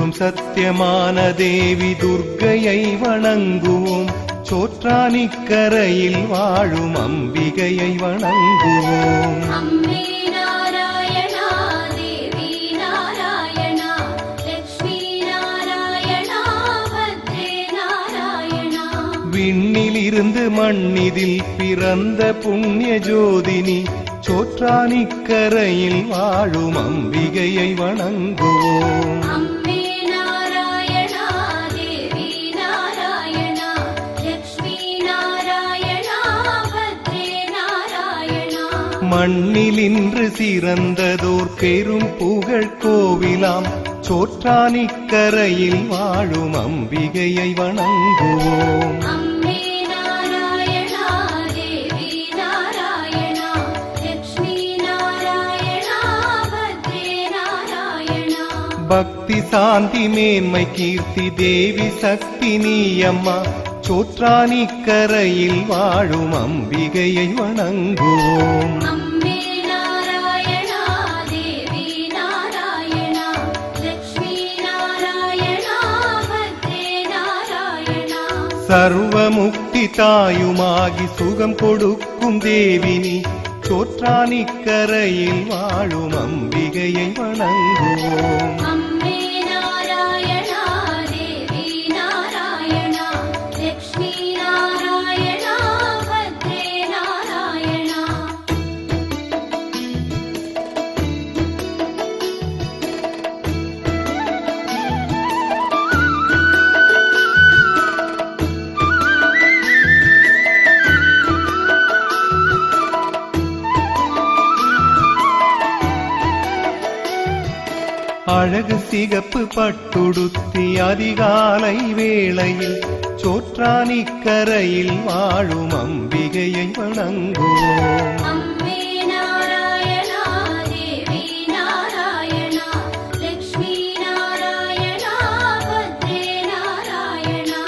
என்றும் சத்தியமான தேவி துர்க்கையை வணங்குவோம். சோற்றானிக்கரையில் வாழும் அம்பிகையை வணங்குவோம். அம்மே நாராயணா, தேவி நாராயணா, லக்ஷ்மி நாராயணா, பத்ரே நாராயணா. விண்ணிலிருந்து மண்ணிதில் பிறந்த புண்ணிய ஜோதினி, சோற்றானிக்கரையில் வாழும் அம்பிகையை வணங்குவோம். அம்மே நாராயணா, தேவி நாராயணா, லக்ஷ்மி நாராயணா, பத்ரே நாராயணா. மண்ணிலின்று சிறந்ததோர் பெரும் புகழ் கோவிலாம், சோற்றானிக்கரையில் வாழும் அம்பிகையை வணங்குவோம். அம்மே நாராயணா, தேவி நாராயணா, லக்ஷ்மி நாராயணா, பத்ரே நாராயணா. பக்தி சாந்தி மேன்மை கீர்த்தி தேவி சக்தி நீயம்மா, சோற்றானிக்கரையில் வாழும் அம்பிகையை வணங்குவோம். அம்மே நாராயணா, தேவி நாராயணா, லக்ஷ்மி நாராயணா, பத்ரே நாராயணா. சர்வமுக்தி தாயுமாகி சுகம் கொடுக்கும் தேவினி, சோற்றானிக்கரையில் வாழும் அம்பிகையை வணங்குவோம். அம்மே நாராயணா, தேவி நாராயணா, லக்ஷ்மி நாராயணா, பத்ரே நாராயணா. அழகு சிகப்பு பட்டுடுத்தி அதிகாலை வேளையில், சோற்றானிக்கரையில் வாழும் அம்பிகையை வணங்குவோம். அம்மே நாராயணா, தேவி நாராயணா, லக்ஷ்மி நாராயணா, பத்ரே நாராயணா.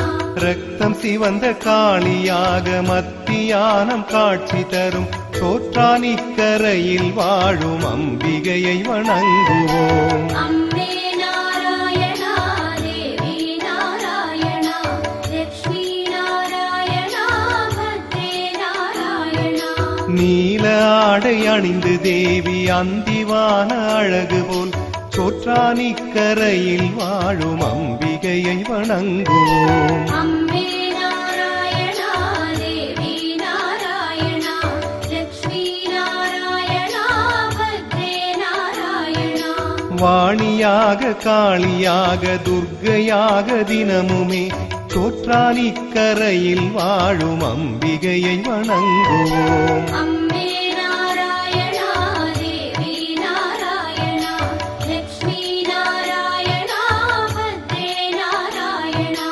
ரத்தம் சிவந்த காளியாக மத்தியானம் காட்சி தரும், சோற்றானிக்கரையில் வாழும் அம்பிகையை வணங்குவோம். அம்மே நாராயணா, தேவி நாராயணா, லக்ஷ்மி நாராயணா, பத்ரே நாராயணா. நீல ஆடை அணிந்து தேவி அந்திவான அழகு போல், சோற்றானிக்கரையில் வாழும் அம்பிகையை வணங்குவோம். அம்மே நாராயணா, தேவி நாராயணா, லக்ஷ்மி நாராயணா, பத்ரே நாராயணா. வாணியாக காளியாக துர்க்கையாக தினமுமே, சோற்றானிக்கரையில் வாழும் அம்பிகையை வணங்குவோம். அம்மே நாராயணா, தேவி நாராயணா, லக்ஷ்மி நாராயணா, பத்ரே நாராயணா.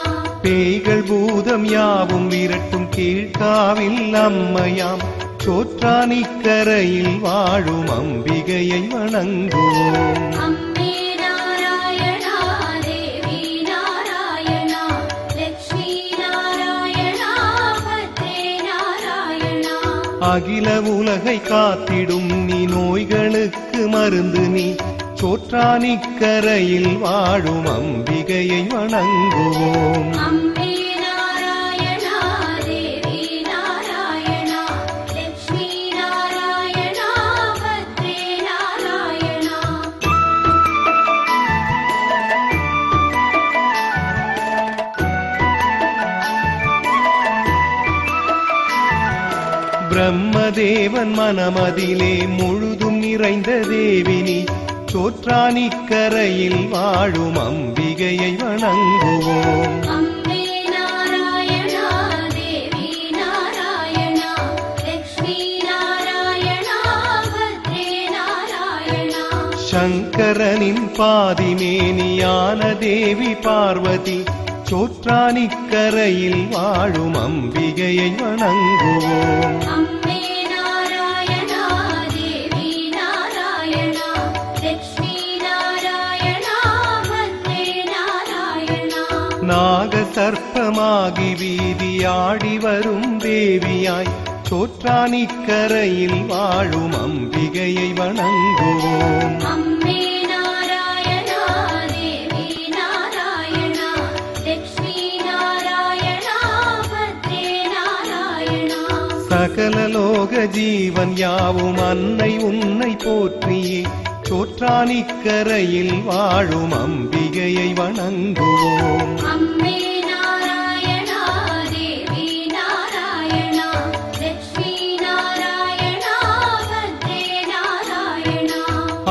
பேய்கள் பூதம் யாவும் விரட்டும் கீழ்காவில் அம்மையாம், சோற்றானிக்கரையில் வாழும் அம்பிகையை வணங்குவோம். அம்மே நாராயணா, தேவி நாராயணா, லக்ஷ்மி நாராயணா, பத்ரே நாராயணா. அகில உலகை காத்திடும் நீ, நோய்களுக்கு மருந்து நீ, சோற்றானிக்கரையில் வாழும் அம்பிகையை வணங்குவோம். அம்மே நாராயணா, தேவி நாராயணா, லக்ஷ்மி நாராயணா, பத்ரே நாராயணா. பிரம்மதேவன் மனமதிலே முழுதும் நிறைந்த தேவினி, சோற்றானிக்கரையில் வாழும் அம்பிகையை வணங்குவோம். அம்மே நாராயணா, தேவி நாராயணா, லக்ஷ்மி நாராயணா, பத்ரே நாராயணா. சங்கரனின் பாதிமேனியான தேவி பார்வதி, சோற்றானிக்கரையில் வாழும் அம்பிகையை வணங்குவோம். அம்மே நாராயணா, தேவி நாராயணா, லக்ஷ்மி நாராயணா, பத்ரே நாராயணா. நாக சர்ப்பமாகி வீதியாடி வரும் தேவியாய், சோற்றானிக்கரையில் வாழும் அம்பிகையை வணங்குவோம். அம்மே நாராயணா, தேவி நாராயணா, சகலலோக ஜீவன் யாவும் அன்னை உன்னை போற்றியே சோற்றானிக்கரையில் வாழும் அம்பிகையை வணங்குவோம். அம்மே நாராயணா தேவி நாராயணா லட்சுமி நாராயணா பத்ரே நாராயணா.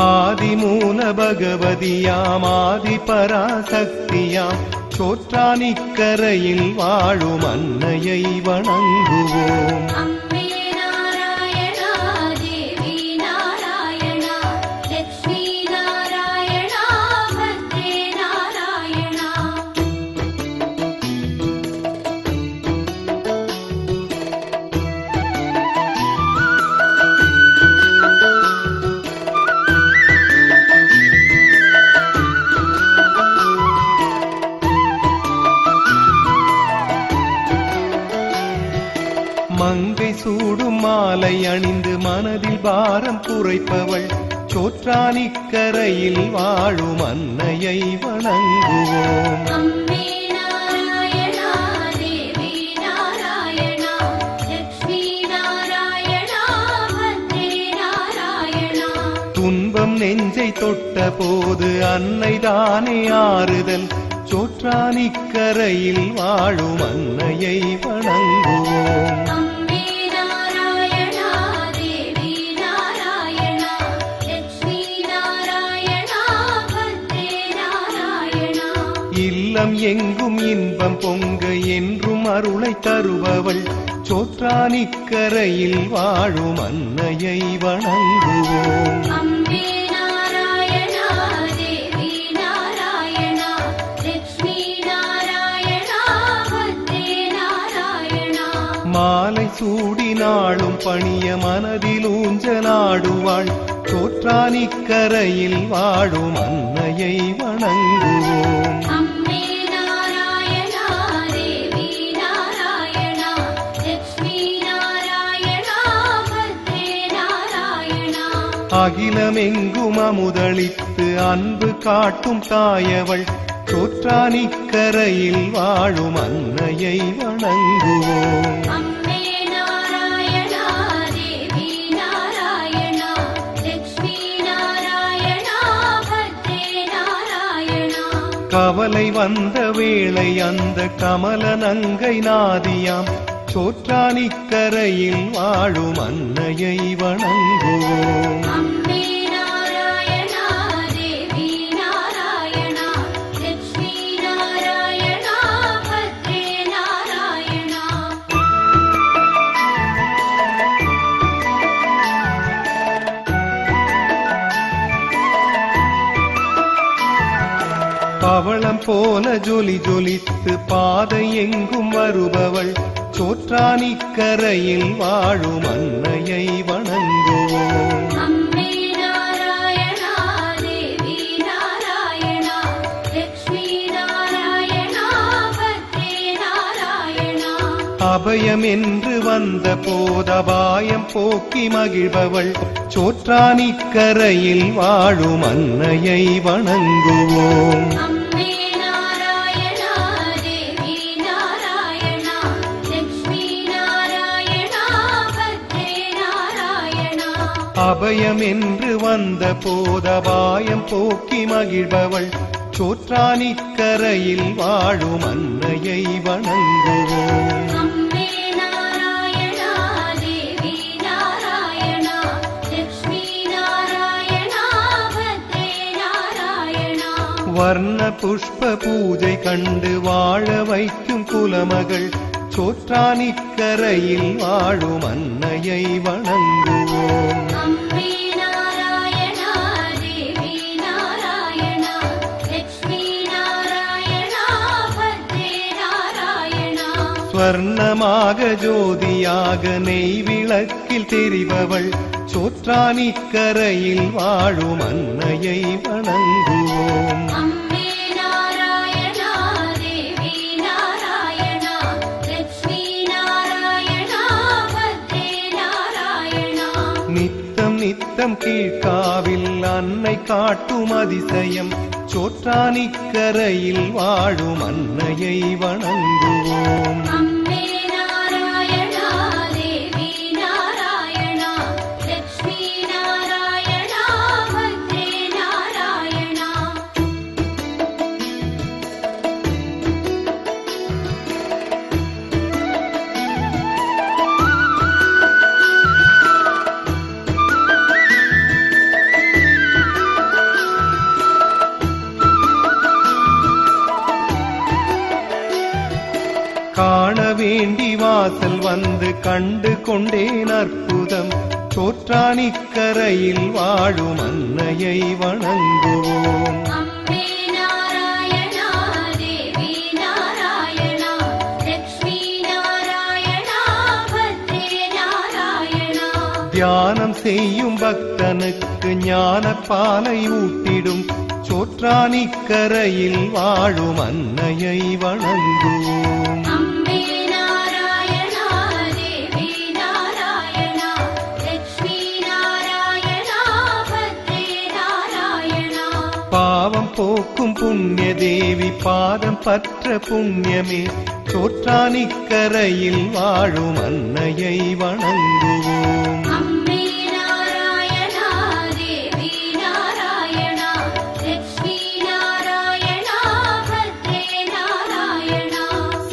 ஆதிமூல பகவதியாம் ஆதி பராசக்தியாம் சோற்றானிக்கரையில் வாழும் அன்னையை வணங்குவோம். அம்மே நாராயணா தேவி நாராயணா லட்சுமி நாராயணா பத்ரே நாராயணா. மங்கை சூடும் மாலை அணிந்து மனதில் பாரம் குறைப்பவள் சோற்றானிக்கரையில் வாழும் அன்னையை வணங்குவோம். அம்மே நாராயணா தேவி நாராயணா லட்சுமி நாராயணா பத்ரே நாராயணா. துன்பம் நெஞ்சை தொட்ட போது அன்னைதானே ஆறுதல் சோற்றானிக்கரையில் வாழும் அன்னையை வணங்குவோம். அம்மே நாராயணா தேவி நாராயணா லட்சுமி நாராயணா பத்ரே நாராயணா. இல்லம் எங்கும் இன்பம் பொங்க என்றும் அருளை தருபவள் சோற்றானிக்கரையில் வாழும் அன்னையை வணங்குவோம். அம்மே நாராயணா தேவி நாராயணா லட்சுமி நாராயணா பத்ரே நாராயணா. மாலை சூடினாளும் பணிய மனதில் ஊஞ்சலாடுவாள் சோற்றானிக்கரையில் வாழும் அன்னையை வணங்குவோம். அம்மே நாராயணா தேவி நாராயணா லட்சுமி நாராயணா பத்ரே நாராயணா. அகிலமெங்கும் அமுதளித்து அன்பு காட்டும் தாயவள் சோற்றானிக்கரையில் வாழும் அன்னையை வணங்குவோம். அம்மே நாராயணா தேவி நாராயணா லட்சுமி நாராயணா பத்ரே நாராயணா. கவலை வந்த வேளை அந்த கமல நங்கை நாதியாம் சோற்றானிக்கரையில் வாழும் அன்னையை வணங்குவோம். அம்மே நாராயணா தேவி நாராயணா லட்சுமி நாராயணா பத்ரே நாராயணா. பவளம் போல ஜொலி ஜொலித்து பாதை எங்கும் வருபவள் சோற்றானிக்கரையில் வாழும் அன்னையை வணங்குவோம். அம்மே நாராயணா தேவி நாராயணா லட்சுமி நாராயணா பத்ரே நாராயணா. அபயம் என்று வந்த போதபாயம் போக்கி மகிழ்பவள் சோற்றானிக்கரையில் வாழும் அன்னையை வணங்குவோம். அம்மே நாராயணா தேவி நாராயணா லட்சுமி நாராயணா பத்ரே நாராயணா. அபயம் என்று வந்த போதபாயம் போக்கி மகிழ்பவள் சோற்றானிக்கரையில் வாழும் அன்னையை வணங்குவோம். அம்மே நாராயணா தேவி நாராயணா லட்சுமி நாராயணா பத்ரே நாராயணா. வர்ண புஷ்ப பூஜை கண்டு வாழ வைக்கும் குலமகள் சோற்றானிக்கரையில் வாழும் அன்னையை வணங்குவோம். அம்மே நாராயணா தேவி நாராயணா லட்சுமி நாராயணா பத்ரே நாராயணா. ஸ்வர்ணமாக ஜோதியாக நெய் விளக்கில் தெரிபவள் சோற்றானிக்கரையில் வாழும் அன்னையை வணங்குவோம். அம்மே நாராயணா தேவி நாராயணா லட்சுமி நாராயணா பத்ரே நாராயணா. நித்தம் நித்தம் கீழ்காவில் அன்னை காட்டும் அதிசயம் சோற்றானிக்கரையில் வாழும் அன்னையை வணங்குவோம். அம்மே நாராயணா தேவி வாசல் வந்து கண்டு கொண்டேன் அற்புதம். சோற்றானிக்கரையில் வாழும் அன்னையை வணங்குவோம். அம்பே நாராயணா தேவி நாராயணா லக்ஷ்மி நாராயணா பத்ரே நாராயணா. தியானம் செய்யும் பக்தனுக்கு ஞான பாலை ஊட்டிடும் சோற்றானிக்கரையில் வாழும் அன்னையை வணங்குவோம். அம்பே நாராயணா தேவி நாராயணா லக்ஷ்மி நாராயணா பத்ரே நாராயணா. பாவம் போக்கும் புண்ணிய தேவி பாதம் பற்ற புண்ணியமே சோற்றானிக்கரையில் வாழும் அன்னையை வணங்குவோம். அம்பே நாராயணா தேவி நாராயணா லக்ஷ்மி நாராயணா பத்ரே நாராயணா.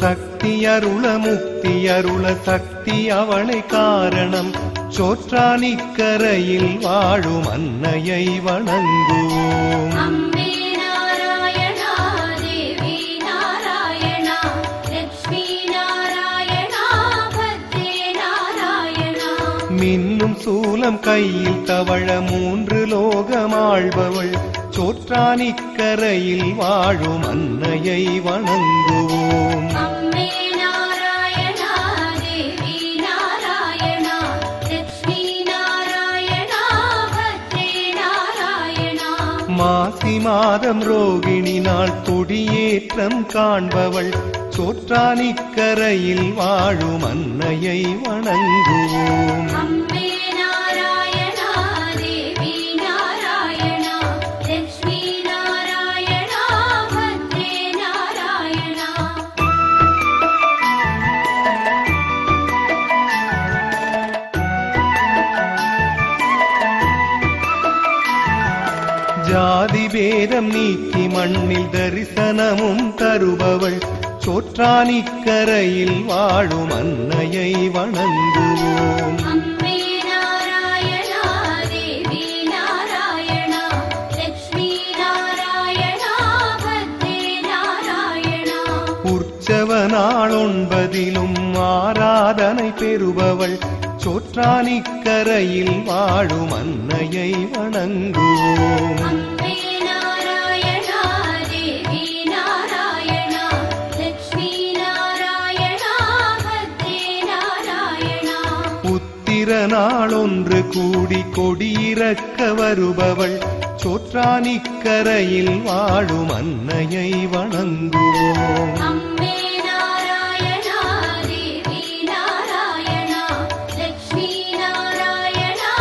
சக்தி அருள முக்தி அருள சக்தி அவளை காரணம் சோற்றானிக்கரையில் வாழும் அன்னையை வணங்குவோம். அம்பே நாராயணா தேவி நாராயணா லக்ஷ்மி நாராயணா பத்ரே நாராயணா. மின்னும் சூலம் கையில் தவழ 3 லோகமாழ்பவள் சோற்றானிக்கரையில் வாழும் அன்னையை வணங்குவோம். அம்பே நாராயணா தேவி நாராயணா லக்ஷ்மி நாராயணா பத்ரே நாராயணா. மாசி மாதம் ரோகிணி நாள் கொடியேற்றம் காண்பவள் சோற்றானிக்கரையில் வாழும் அன்னையை வணங்குவோம். அம்பே நாராயணா தேவி நாராயணா லக்ஷ்மி நாராயணா பத்ரே நாராயணா. ஜாதி பேதம் நீக்கி மண்ணில் தரிசனமும் தருபவள் சோற்றானிக்கரையில் வாழும் அன்னையை வணங்குவோம். அம்பே நாராயணா தேவி நாராயணா லக்ஷ்மி நாராயணா பத்ரே நாராயணா. உற்சவ நாள் 9லும் ஆராதனை பெறுபவள் சோற்றானிக்கரையில் வாழும் அன்னையை வணங்குவோம். அம்பே நாராயணா தேவி நாராயணா லக்ஷ்மி நாராயணா பத்ரே நாராயணா. உத்திர நாள் 1 கூடி கொடியிறக்க வருபவள் சோற்றானிக்கரையில் வாழும் அன்னையை வணங்குவோம். அம்பே நாராயணா தேவி நாராயணா லக்ஷ்மி நாராயணா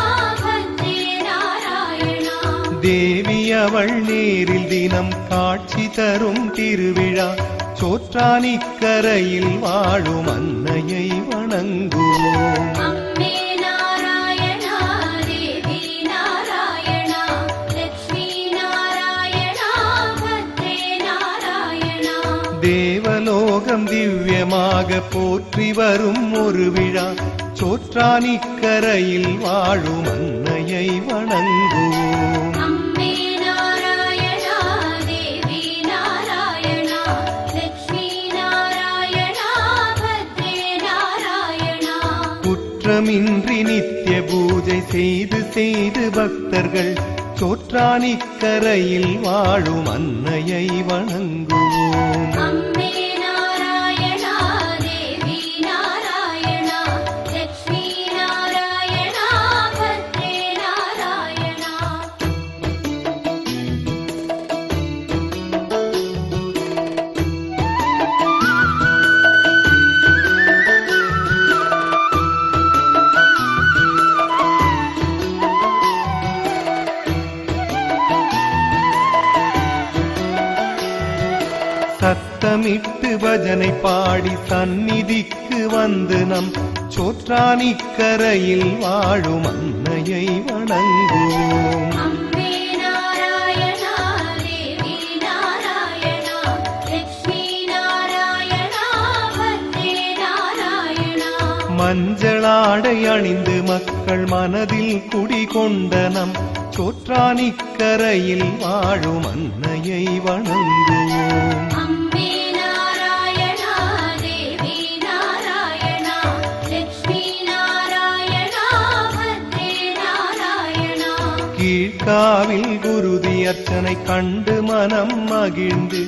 பத்ரே நாராயணா. தேவி அவள் நேரில் தினம் காட்சி தரும் திருவிழா சோற்றானிக்கரையில் வாழும் அன்னையை வணங்குவோம். அம்பே நாராயணா தேவி நாராயணா லக்ஷ்மி நாராயணா பத்ரே நாராயணா. தேவலோகம் திவ்யமாக போற்றி வரும் ஒரு விழா சோற்றானிக்கரையில் வாழும் அன்னையை வணங்குவோம். அம்பே நாராயணா தேவி நாராயணா லக்ஷ்மி நாராயணா பத்ரே நாராயணா. குற்றமின்றி நித்திய பூஜை செய்து பக்தர்கள் சோற்றானிக்கரையில் வாழும் அன்னையை வணங்குவோம். அம்பே நாராயணா தேவி நாராயணா லக்ஷ்மி நாராயணா பத்ரே நாராயணா. சத்தமிட்டு பஜனை பாடி சந்நிதிக்கு வந்து நம் சோற்றானிக்கரையில் வாழும் அன்னையை வணங்குவோம். அம்பே நாராயணா தேவி நாராயணா லக்ஷ்மி நாராயணா பத்ரே நாராயணா. மஞ்சளாடை அணிந்து மக்கள் மனதில் குடிகொண்ட நம் சோற்றானிக்கரையில் வாழும் அன்னையை வணங்குவோம். அம்பே நாராயணா தேவி நாராயணா கீழ்காவில் குருதி அர்ச்சனை கண்டு மனம் மகிழ்ந்து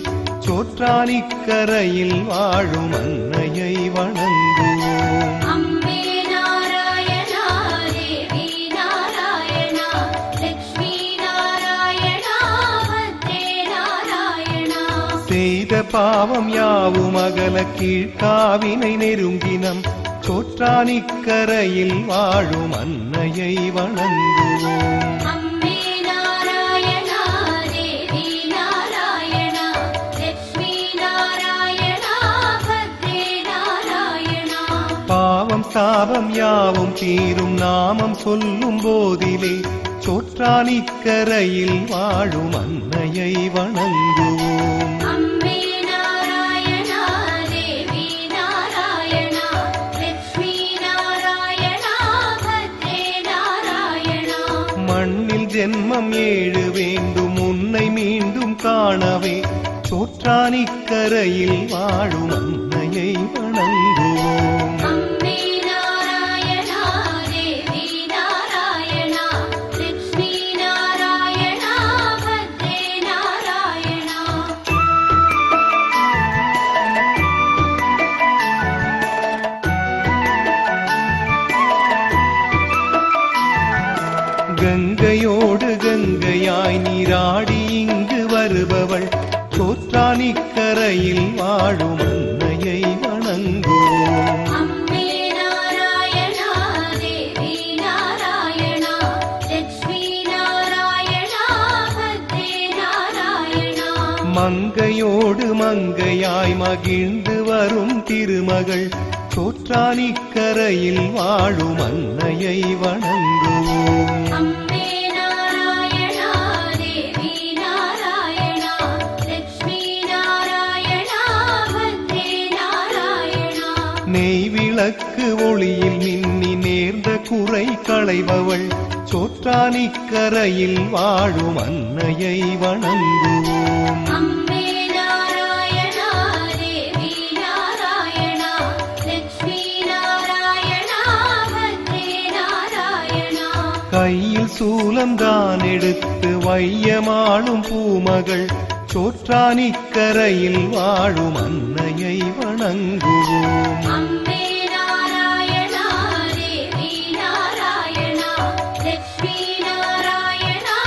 சோற்றானிக்கரையில் வாழும் அன்னையை வணங்குவோம். அம்பே நாராயணா தேவி நாராயணா லக்ஷ்மி நாராயணா பத்ரே நாராயணா. செய்த பாவம் யாவும் அகல கீழ்காவினை நெருங்கினம் சோற்றானிக்கரையில் வாழும் அன்னையை வணங்குவோம். அம்பே நாராயணா தேவி நாராயணா லக்ஷ்மி நாராயணா பத்ரே நாராயணா. பாவம் சாபம் யாவும் தீரும் நாமம் சொல்லும் போதிலே சோற்றானிக்கரையில் வாழும் அன்னையை வணங்குவோம். அம்பே நாராயணா தேவி நாராயணா லக்ஷ்மி நாராயணா பத்ரே நாராயணா. மண்ணில் ஜென்மம் 7 வேண்டும் உன்னை மீண்டும் காணவே சோற்றானிக்கரையில் வாழும் அன்னையை வணங்குவோம். அம்பே நாராயணா தேவி நாராயணா லக்ஷ்மி நாராயணா பத்ரே நாராயணா. கங்கையோடு கங்கையாய் நீராடி இங்கு வருபவள் சோற்றானிக்கரையில் வாழும் அன்னையை வணங்குவோம். அம்பே நாராயணா தேவி நாராயணா லக்ஷ்மி நாராயணா பத்ரே நாராயணா. மங்கையோடு மங்கையாய் மகிழ்ந்து வரும் திருமகள் சோற்றானிக்கரையில் வாழும் அன்னையை வணங்குவோம். அம்பே நாராயணா தேவி நாராயணா லக்ஷ்மி நாராயணா பத்ரே நாராயணா. நெய் விளக்கு ஒளியில் மின்னி நேர்ந்த குறை களைபவள் சோற்றானிக்கரையில் வாழும் அன்னையை வணங்குவோம். அம்பே நாராயணா தேவி நாராயணா லக்ஷ்மி நாராயணா பத்ரே நாராயணா. கையில் சூலம் தான் எடுத்து வையமாளும் பூமகள் சோற்றானிக்கரையில் வாழும் அன்னையை வணங்குவோம். அம்பே நாராயணா தேவி நாராயணா லக்ஷ்மி நாராயணா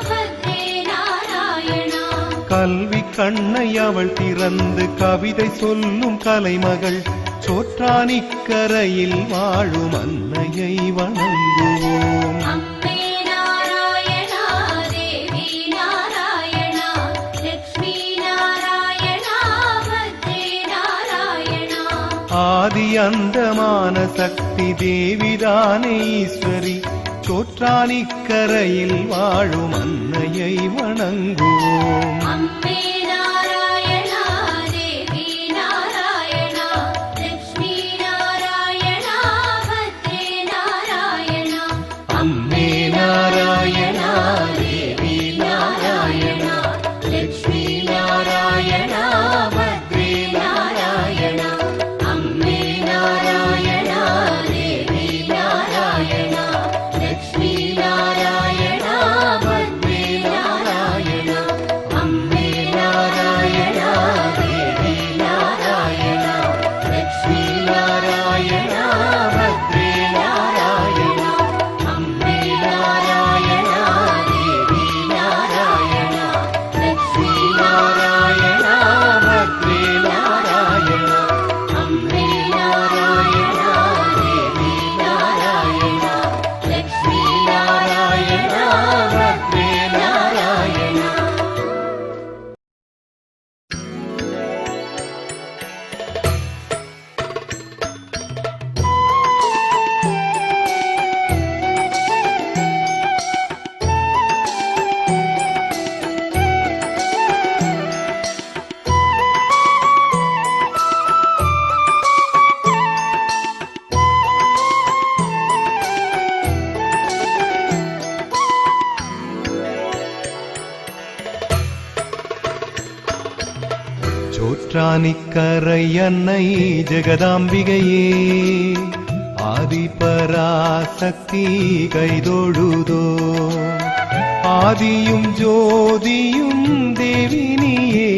பத்ரே நாராயணா. கல்வி கண்ணை அவள் திறந்து கவிதை சொல்லும் கலைமகள் சோற்றானிக்கரையில் வாழும் அன்னையை வணங்குவோம். அம்பே நாராயணா தேவி நாராயணா லக்ஷ்மி நாராயணா பத்ரே நாராயணா. ஆதி அந்தமான சக்தி தேவிதானே ஈஸ்வரி சோற்றானிக்கரையில் வாழும் அன்னையை வணங்குவோம். அம்பே நாராயணா தேவி நாராயணா லக்ஷ்மி நாராயணா பத்ரே நாராயணா. அம்மே நாராயணா தேவி நாராயணா லக்ஷ்மி நாராயணா பத்ரே நாராயணா. அம்மே நாராயணா தேவி நாராயணா லக்ஷ்மி நாராயணா பத்ரே நாராயணா. அம்மே நாராயணா தேவி நாராயணா லக்ஷ்மி நாராயணா பத்ரே நாராயணா. அம்மே நாராயணா தேவி நாராயணா லக்ஷ்மி நாராயணா பத்ரே நாராயணா. அம்மே நாராயணா தேவி நாராயணா லக்ஷ்மி நாராயணா பத்ரே நாராயணா. சோற்றானிக்கரை அன்னை ஜெகதாம்பிகையே ஆதிபராசக்தி கைதொழுதோ ஆதியும் ஜோதியும் தேவி நீயே,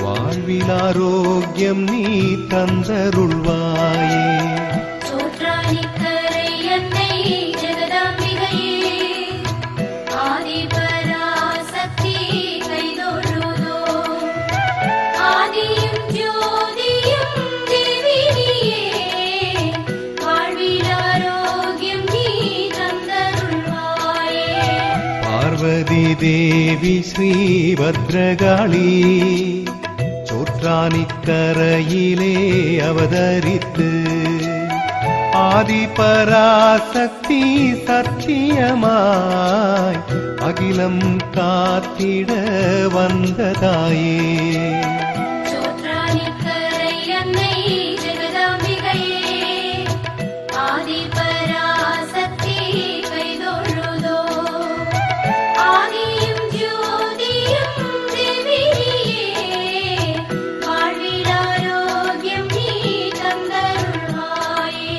வாழ்வில் ஆரோக்கியம் நீ தந்தருள்வாயே. சோற்றானிக்கரை அன்னை ஜெகதாம்பிகையே, ஆதிபராசக்தி கைதொழுதோ. ஆதியும் ஜோதியும் தேவி நீயே, வாழ்வில் ஆரோக்கியம் நீ தந்தருள்வாயே. பார்வதி தேவி ஸ்ரீ பத்ரகாளி, சோற்றானிக்கரையிலே அவதரித்து ஆதிபராசக்தி சத்தியமாய் அகிலம் காத்திட வந்ததாயே. சோற்றானிக்கரை அன்னை ஜெகதாம்பிகையே, ஆதிபராசக்தி கைதொழுதோ. ஆதியும் ஜோதியும் தேவி நீயே, வாழ்வில் ஆரோக்கியம் நீ தந்தருள்வாயே.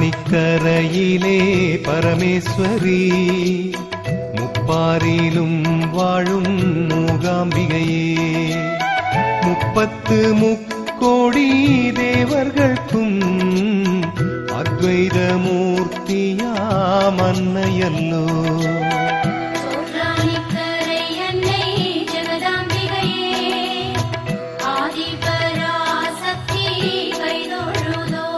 சோற்றானிக்கரையிலே பரமேஸ்வரி, முப்பாரிலும் வாழும் மூகாம்பிகையே, 30 முக்கோடி தேவர்களுக்கும் அத்வைத மூர்த்தியாம் அன்னையல்லோ. சோற்றானிக்கரை அன்னை ஜெகதாம்பிகையே, ஆதிபராசக்தி கைதொழுதோ.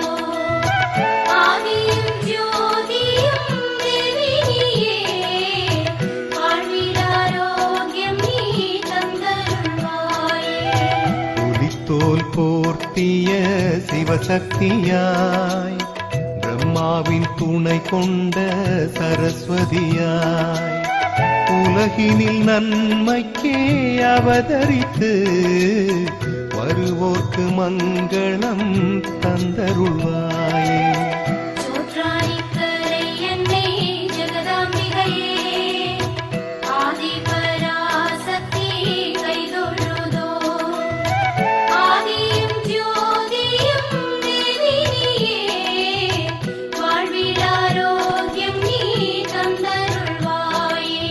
ஆதியும் ஜோதியும் தேவி நீயே, வாழ்வில் ஆரோக்கியம் நீ தந்தருள்வாயே. புலித்தோல் போர்த்திய சிவசக்தியாய், பிரம்மாவின் துணை கொண்ட சரஸ்வதியாய், உலகினில் நன்மைக்கே அவதரித்து வருவோர்க்கு மங்களம் தந்தருள்வாயே. சோற்றானிக்கரை அன்னை ஜெகதாம்பிகையே, ஆதிபராசக்தி கைதொழுதோ. ஆதியும் ஜோதியும் தேவி நீயே, வாழ்வில் ஆரோக்கியம் நீ தந்தருள்வாயே.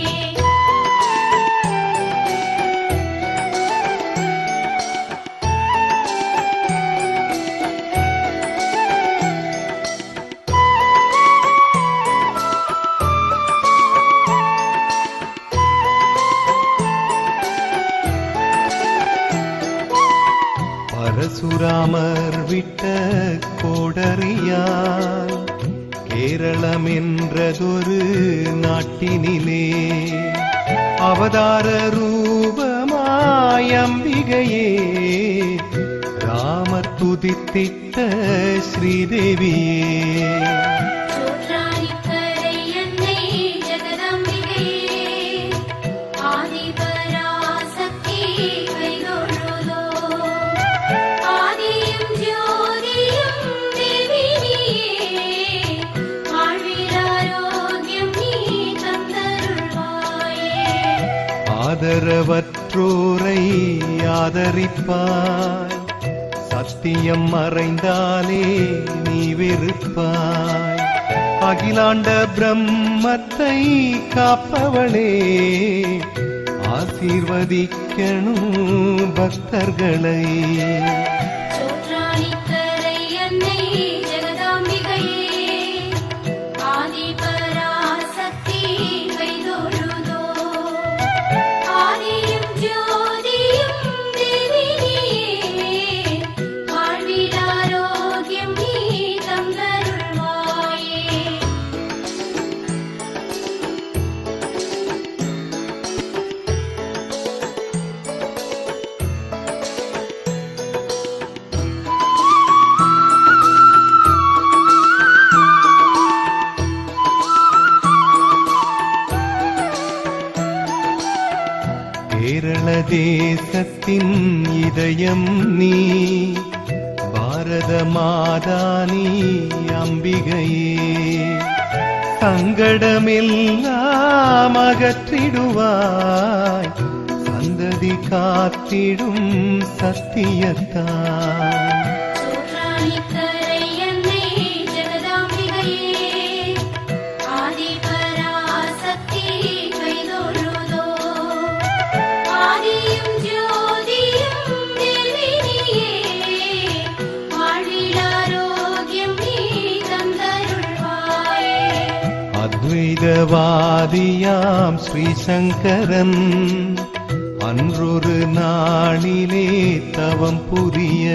பரசுராமர் விட்ட கோடரியால் கேரளம் என்றதொரு நாட்டினிலே அவதார ரூபமாய் அம்பிகையே, ராமர் துதித்திட்ட ஸ்ரீதேவியே. சோற்றானிக்கரை அன்னை ஜெகதாம்பிகையே, ஆதிபராசக்தி கைதொழுதோ. ஆதியும் ஜோதியும் தேவி நீயே, வாழ்வில் ஆரோக்கியம் நீ தந்தருள்வாயே. ஆதரவற்றோரை ஆதரிப்பாய், சத்தியம் மறைந்தாலே நீ வெறுப்பாய், அகிலாண்ட பிரம்மத்தை காப்பவளே, ஆசீர்வதிக்கணும் பக்தர்களை. சோற்றானிக்கரை அன்னை ஜெகதாம்பிகையே, ஆதிபராசக்தி கைதொழுதோ. ஆதியும் ஜோதியும் தேவி நீயே, வாழ்வில் ஆரோக்கியம் நீ தந்தருள்வாயே. கேரள தேசத்தின் இதயம் நீ, பாரத மாதானி அம்பிகையே சங்கடமெல்லாம் அகற்றிடுவாய் சந்ததி காத்திடும் சத்தியத்தாய் சோற்றானிக்கரை அன்னை ஜெகதாம்பிகையே ஆதிபராசக்தி கைதொழுதோ ஆதியும் ஜோதியும் தேவி நீயே வாழ்வில் ஆரோக்கியம் நீ தந்தருள்வாயே அத்வைதவாதியாம் ஸ்ரீசங்கரன் அன்றொரு நாளிலே தவம் புரிய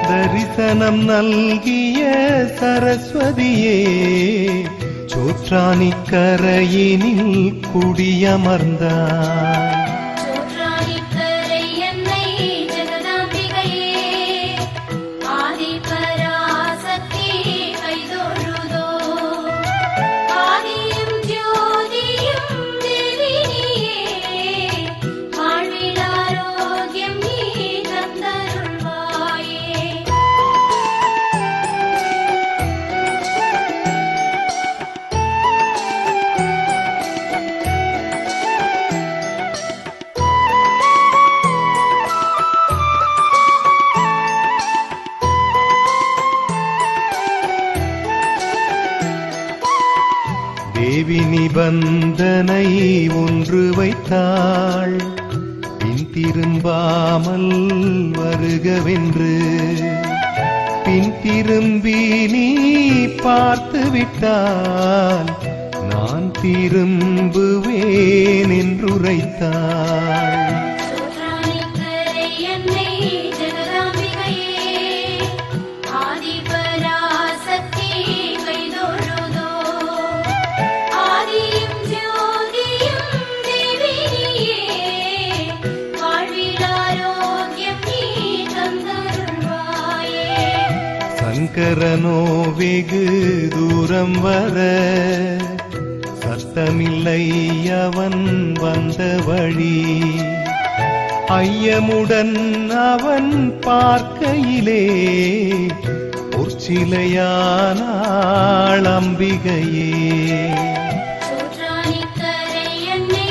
தரிசனம் நல்கிய சரஸ்வதியே சோற்றானிக்கரையினில் குடியமர்ந்தாய் சோற்றானிக்கரை அன்னை ஜெகதாம்பிகையே ஆதிபராசக்தி கைதொழுதோ ஆதியும் ஜோதியும் தேவி நீயே வாழ்வில் ஆரோக்கியம் நீ தந்தருள்வாயே தேவி நிபந்தனை ஒன்று வைத்தாள் பின் திரும்பாமல் வருகவென்று பின் திரும்பி நீ பார்த்து விட்டால் நான் திரும்புவேன் என்றுரைத்தாள் சோற்றானிக்கரை அன்னை ஜெகதாம்பிகையே ஆதிபராசக்தி கைதொழுதோ ஆதியும் ஜோதியும் தேவி நீயே வாழ்வில் ஆரோக்கியம் நீ தந்தருள்வாயே சங்கரனோ வெகு தூரம் வர சத்தமில்லை அவன் வந்த வழி ஐயமுடன் அவன் பார்க்கையிலே பொற்சிலையானாள் அம்பிகையே சோற்றானிக்கரை அன்னை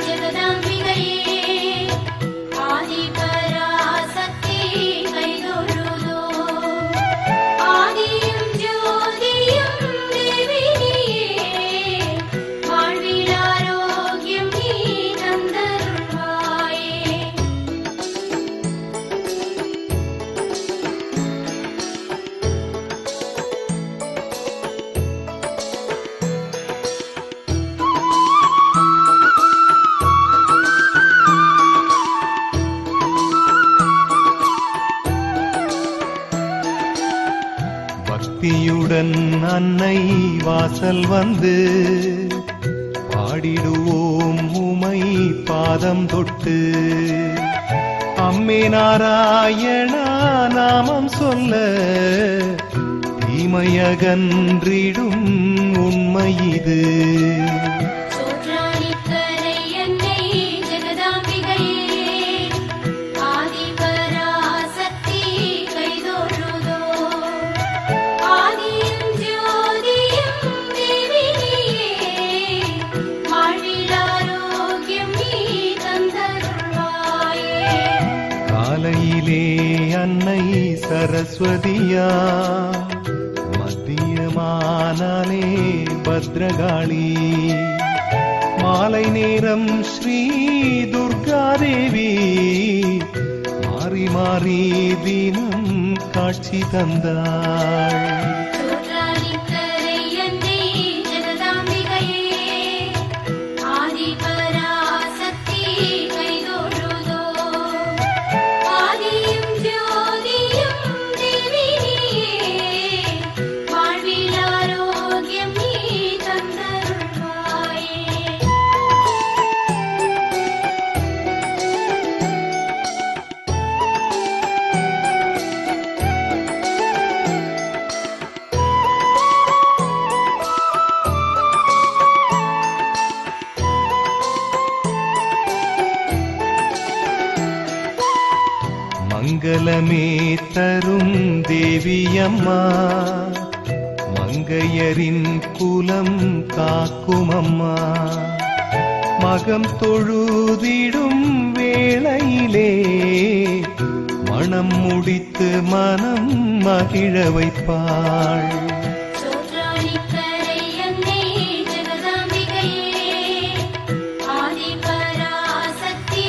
ஜெகதாம்பிகையே ஆதிபராசக்தி கைதொழுதோ ஆதியும் ஜோதியும் தேவி நீயே வாழ்வில் ஆரோக்கியம் நீ தந்தருள்வாயே பக்தியுடன் அன்னை வாசல் வந்து பாடிடுவோம் உமை பாதம் தொட்டு அம்மே நாராயணா நாமம் சொல்ல தீமையகன்றிடும் உண்மை இது சோற்றானிக்கரை அன்னை ஜெகதாம்பிகையே ஆதிபராசக்தி கைதொழுதோ ஆதியும் ஜோதியும் தேவி நீயே வாழ்வில் ஆரோக்கியம் நீ தந்தருள்வாயே காலையிலே அன்னை சரஸ்வதியா மத்தியமானாலே பத்ரகாளி மாலை நேரம் ஸ்ரீ துர்காதேவி மாறி மாறி தினம் காட்சி தந்தாள் சோற்றானிக்கரை அன்னை ஜெகதாம்பிகையே ஆதிபராசக்தி கைதொழுதோ ஆதியும் ஜோதியும் தேவி நீயே வாழ்வில் ஆரோக்கியம் நீ தந்தருள்வாயே மங்களமே தரும் தேவியம்மா, மங்கையரின் குலம் காக்குமம்மா. மகம் தொழுதிடும் வேளையிலே மனம் முடித்து மனம் மகிழ வைப்பாள். சோற்றாழிக்கரை அன்னை ஜெகதாம்பிகையே, ஆதிபராசக்தி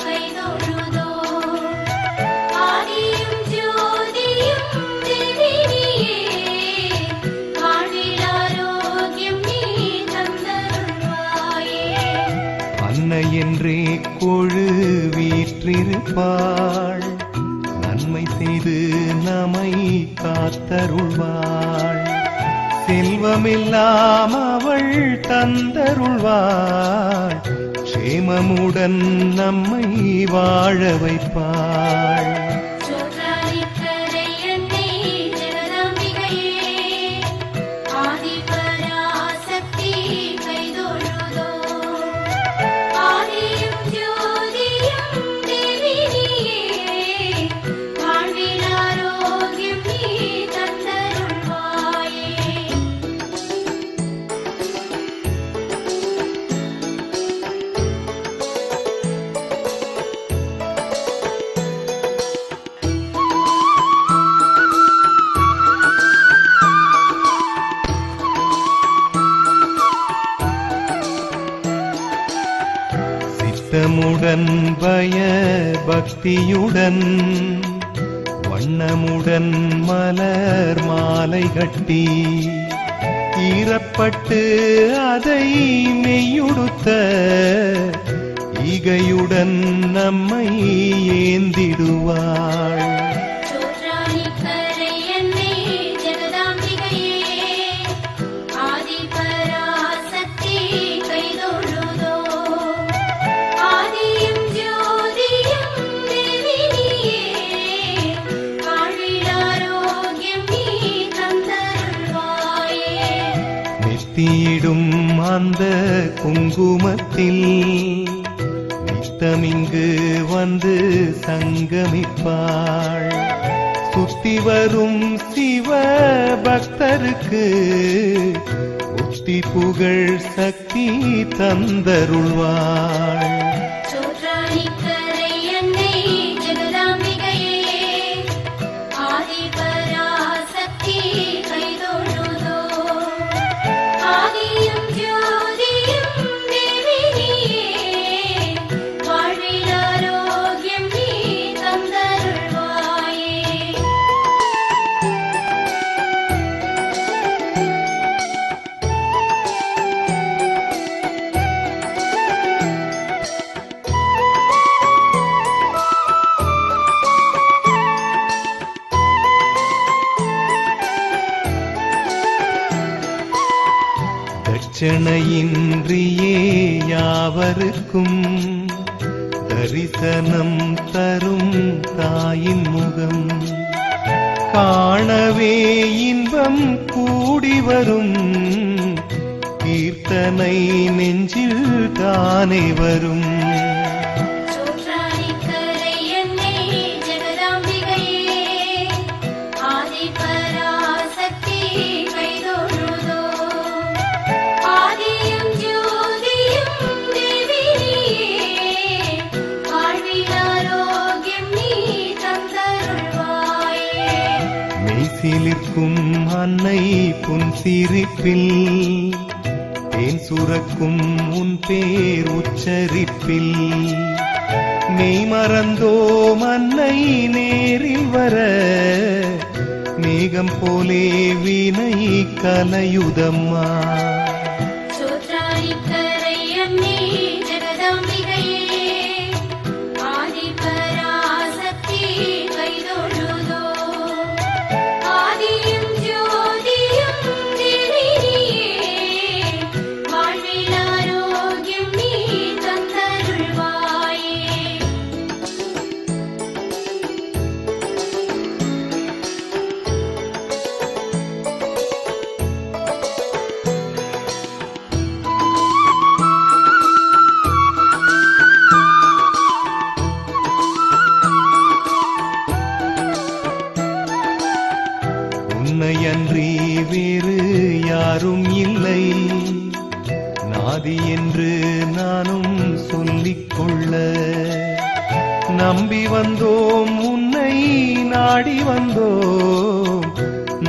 கைதொழுதோ. ஆதியும் ஜோதியும் தேவினியே, வாழ்வில் ஆரோக்கியம் நீ தந்தருள்வாயே. அன்னை என்றே கொழு வீற்றிருப்பாள், நன்மை செய்து நம்மை காத்தருள்வாள். செல்வமெல்லாம் அவள் தந்தருள்வாள், க்ஷேமமுடன் நம்மை வாழ வைப்பாள். சோற்றாழிக்கரை அன்னை ஜெகதாம்பிகையே, ஆதிபராசக்தி கைதொழுதோ. ஆதியும் ஜோதியும் தேவினியே, வாழ்வில் ஆரோக்கியம் நீ தந்தருள்வாயே. சித்தமுடன் பய பக்தியுடன் வண்ணமுடன் மலர் மாலை கட்டி, ஈரப்பட்டு அதை மெய்யுடுத்த ஈகையுடன் நம்மை ஏந்திடுவாள். சோற்றாழிக்கரை அன்னை ஜெகதாம்பிகையே, ஆதிபராசக்தி கைதொழுதோ. ஆதியும் ஜோதியும் தேவினியே, வாழ்வில் ஆரோக்கியம் நீ தந்தருள்வாயே. நெத்தியிடும் அந்த குங்குமத்தில் நித்தமிங்கு வந்து சங்கமிப்பாள். சுத்தி வரும் சிவ பக்தருக்கு புத்தி புகழ் சக்தி தந்தருள்வாள். சோற்றாழிக்கரை அன்னை ஜெகதாம்பிகையே, ஆதிபராசக்தி கைதொழுதோ. ஆதியும் ஜோதியும் தேவினியே, வாழ்வில் ஆரோக்கியம் நீ தந்தருள்வாயே. தட்சணையின்றியே யாவருக்கும் தரிசனம் தரும் தாயின் முகம் காணவே இன்பம் கூடி வரும். கீர்த்தனை நெஞ்சில் தானே வரும். சோற்றாழிக்கரை அன்னை ஜெகதாம்பிகையே, ஆதிபராசக்தி கைதொழுதோ. ஆதியும் ஜோதியும் தேவினியே, வாழ்வில் ஆரோக்கியம் நீ தந்தருள்வாயே. மெய்சிலிர்க்கும் அன்னை புன் சிரிப்பில் தேன் சுரக்கும் உன் பேர் உச்சரிப்பில் மெய் மறந்தோம் அன்னை நேரில் வர மேகம் போலே வினை கலையுதம்மா. சோற்றாழிக்கரை அன்னை ஜெகதாம்பிகையே, ஆதிபராசக்தி கைதொழுதோ. ஆதியும் ஜோதியும் தேவினியே, வாழ்வில் ஆரோக்கியம் நீ தந்தருள்வாயே. உன்னையன்றி வேறு யாரும் இல்லை, நாதி என்று நானும் சொல்லிக்கொள்ள. நம்பி வந்தோம் உன்னை நாடி வந்தோம்,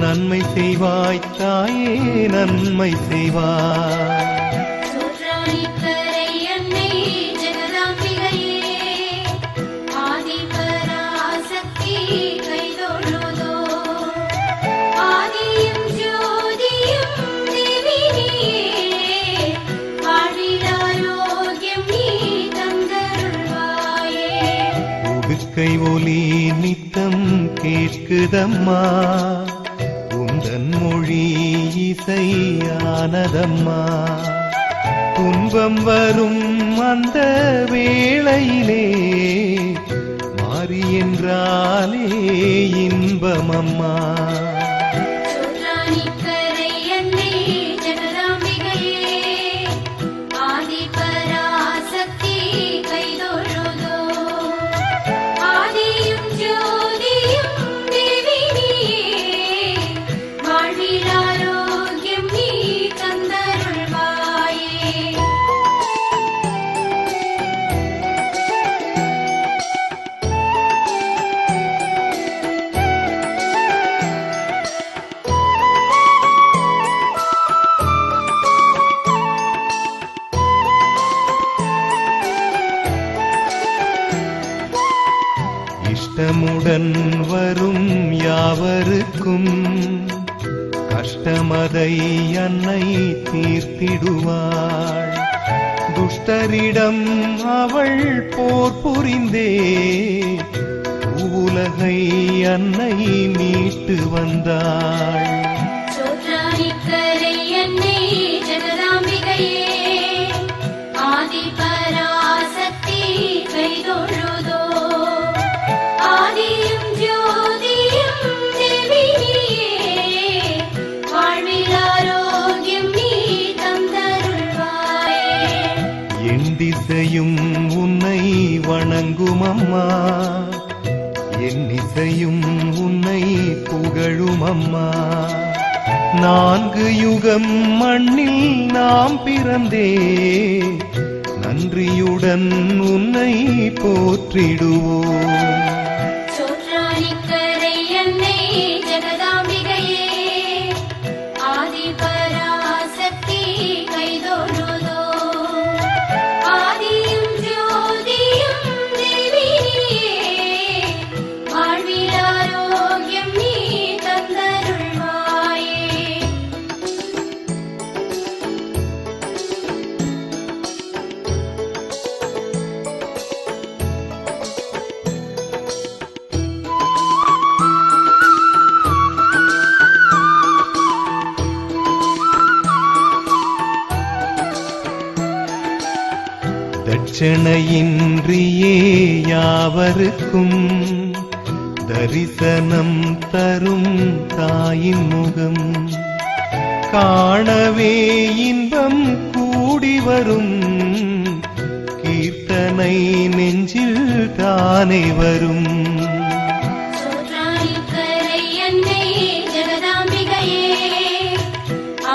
நன்மை செய்வாய் தாயே நன்மை செய்வாய். சோற்றானிக்கரை அன்னை ஜெகதாம்பிகையே, ஆதிபராசக்தி கைதொழுதோ. ஆதியும் ஜோதியும் தேவி நீயே, வாழ்வில் ஆரோக்கியம் நீ தந்தருள்வாயே. உடுக்கை ஒலி நித்தம் கேட்குதம்மா, உந்தன் மொழி இசையானதம்மா. துன்பம் வரும் அந்த வேளையிலே மாறி என்றாலே இன்பமம்மா. சோற்றானிக்கரை அன்னை ஜெகதாம்பிகையே, ஆதிபராசக்தி கைதொழுதோ. ஆதியும் ஜோதியும் தேவி நீயே, வாழ்வில் ஆரோக்கியம் நீ தந்தருள்வாயே. இஷ்டமுடன் வரும் யாவருக்கும் கஷ்டமதை அன்னை தீர்த்திடுவாள். துஷ்டரிடம் அவள் போர் புரிந்தே உலகை அன்னை மீட்டு வந்தாள். சோற்றானிக்கரை அன்னை ஜெகதாம்பிகையே, ஆதிபராசக்தி கைதொழுதோ. ஆதியும் ஜோதியும் தேவி நீயே, வாழ்வில் ஆரோக்கியம் நீ தந்தருள்வாயே. என் திசையும் உன்னை வணங்கும் அம்மா, என் இசையும் உன்னை புகழும் அம்மா. 4 யுகம் மண்ணில் நாம் பிறந்தே நன்றியுடன் உன்னை போற்றிடுவோம். சோற்றானிக்கரை அன்னை ஜெகதாம்பிகையே, ஆதிபராசக்தி கைதொழுதோ. ஆதியும் ஜோதியும் தேவி நீயே, வாழ்வில் ஆரோக்கியம் நீ தந்தருள்வாயே. தட்சணையின்றியே யாவருக்கும் தரிசனம் தரும் தாயின் முகம் காணவே இன்பம் கூடி வரும். கீர்த்தனை நெஞ்சில் தானே வரும். சோற்றானிக்கரை அன்னை ஜெகதாம்பிகையே,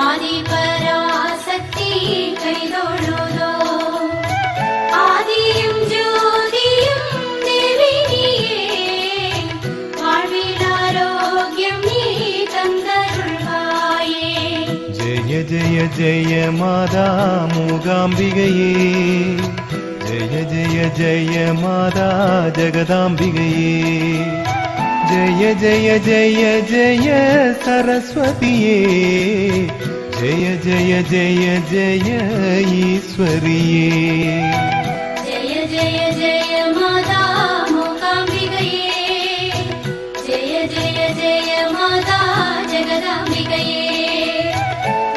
ஆதிபராசக்தி கைதொழுதோ. ஆதியும் ஜோதியும் தேவி நீயே, வாழ்வில் ஆரோக்கியம் நீ தந்தருள்வாயே. ஜெய ஜெய ஜெய மாதா மூகாம்பிகையே, ஜெய ஜெய ஜெய மாதா ஜெகதாம்பிகையே. ஜெய ஜெய ஜெய ஜெய சரஸ்வதியே, ஜெய ஜெய ஜெய ஜெய ஈஸ்வரியே. ஜெய ஜெய ஜெய மாதா மூகாம்பிகையே, ஜெய ஜெய ஜெய மாதா ஜெகதாம்பிகையே.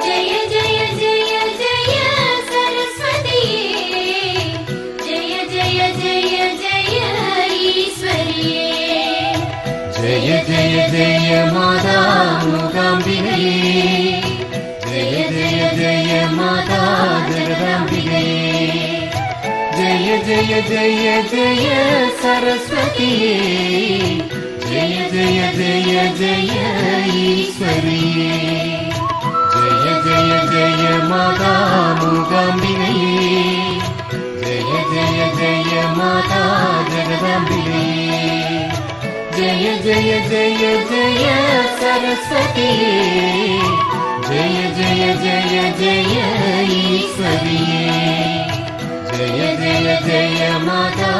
ஜெய ஜெய ஜெய ஜெய சரஸ்வதியே, ஜெய ஜெய ஜெய ஜெய ஈஸ்வரியே. ஜெய ஜெய ஜெய மாதா மூகாம்பிகையே, ஜெய ஜெய ஜெய மாதா ஜெகதாம்பிகையே. ஜெய ஜெய ஜெய ஜெய சரஸ்வதியே, जय जय जय जय ईश्वरिये जय जय जय माता मूकाम्बिकये जय जय जय माता जगदम्बिकये जय जय जय जय सरस्वतिये जय जय जय जय ईश्वरिये जय जय जय माता